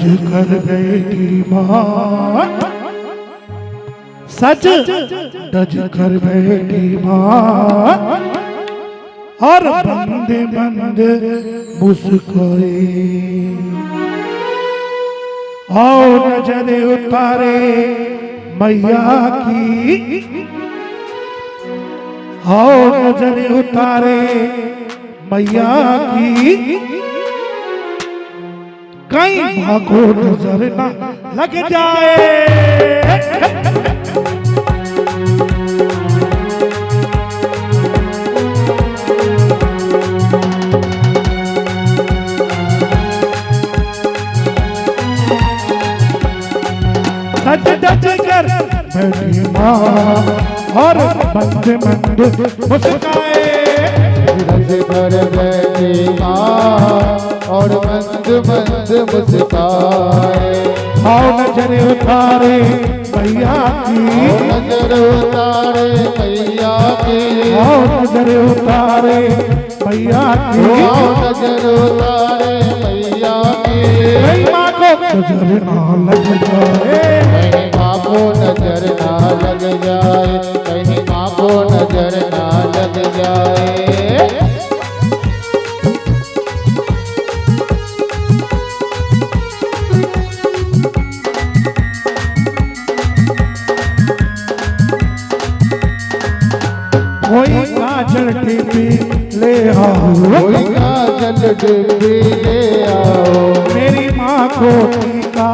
कर बैठी माँ, सच डज कर बैठी माँ, और बंदे बंदे मुस्कुराए। आओ नजर उतारे मैया की, आओ नजर उतारे मैया की, कहीं भागो नजर ना लग जाए। सच डज कर बैठी माँ, और बंद बंद मुस्काए। रज कर बैठी माँ, और मंद मंद मुस्काए। आओ नजर उतारे मैया की, नजर उतारे मैया की, आओ नजर उतारे मैया की, आओ नजर उतारे मैया की। कहीं माँ को नजर ना लग जाए, कहीं माँ को नजर ना लग जाए, कहीं माँ को नजर ना लग जाए। कोई काजल टिपी ले आओ, कोई काजल डिब्बी ले आओ, मेरी माँ को टीका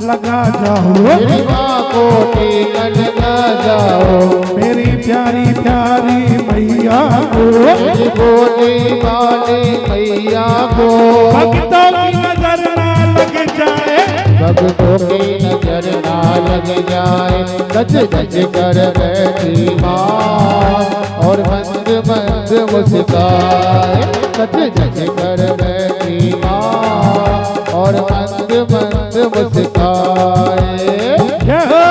लगा जाओ। मेरी माँ को टीका लगा जाओ। मेरी प्यारी प्यारी मैया को, मेरी बोली वाली मैया को, भक्तों की नजर ना लग जाए, भक्तों की नजर ना लग जाए। गज गज कर बैठी माँ, और मंद मंद मुस्काए। गज गज कर बैठी माँ, और मंद मंद मुस्काए। जय हो।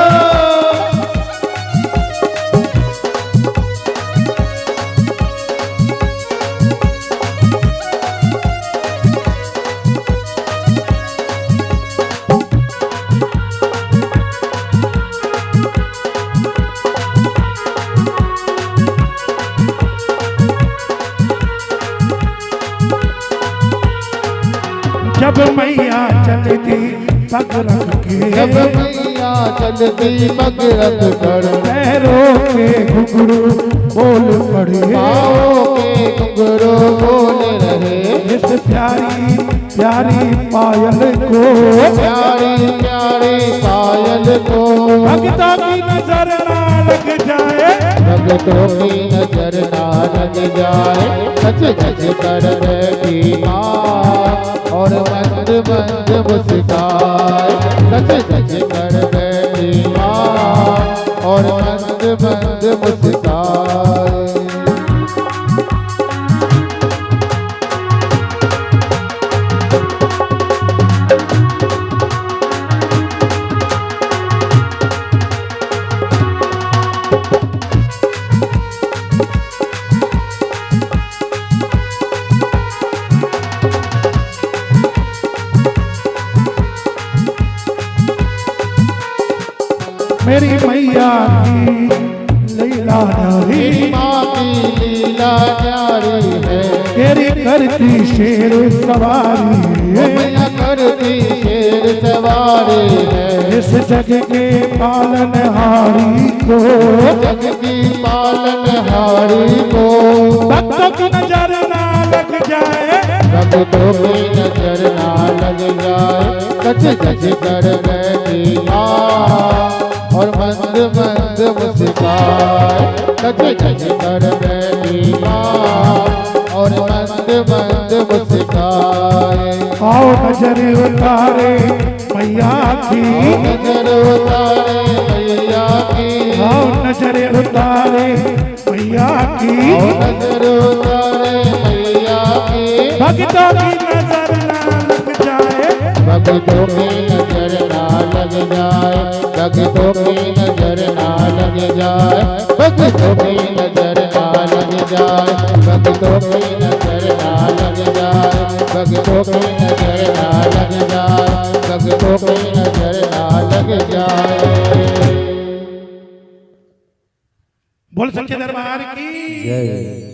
जब मैया चलती पग रख के, जब मैया चलती पग रख कर, पैरों के घुंघरू बोल पड़े। पाँवों के घुंघरू बोल रहे। इस प्यारी प्यारी पायल को, प्यारी प्यारी पायल को, भक्तों की नजर ना लग जाए, भक्तों की नजर ना लग जाए। सच सच कर बैठी माँ, और मंद मंद मुस्काए। सच सच कर बैठी माँ, और मंद मंद मुस्काए। मेरी मैया की लीला नारी, मेरी माँ की लीला न्यारी है। तेरी करती शेर सवारी है, मैया करती शेर सवारी है। इस जग के पालनहारी को, जग की पालनहारी को, भक्तों की नजर ना लग जाए, भक्तों की नजर ना लग जाए। सच सच कर बैठी माँ, और मंद मंद मुस्काए। सच सच कर बैठी माँ, और मंद मंद मुस्काए। आओ नजर उतारे मैया की, नजर उतारे मैया की, आओ नजर उतारे मैया की, नजर उतारे मैया की। भक्तों की नजर ना लग जाए, भक्तों की नजर ना लग जाए। भक्तों की नजर ना लग जाए। भक्तों की नजर ना लग जाए। भक्तों की नजर ना लग जाए। भक्तों की नजर ना लग जाए। भक्तों जाए। बोल सच्चे दरबार की जय।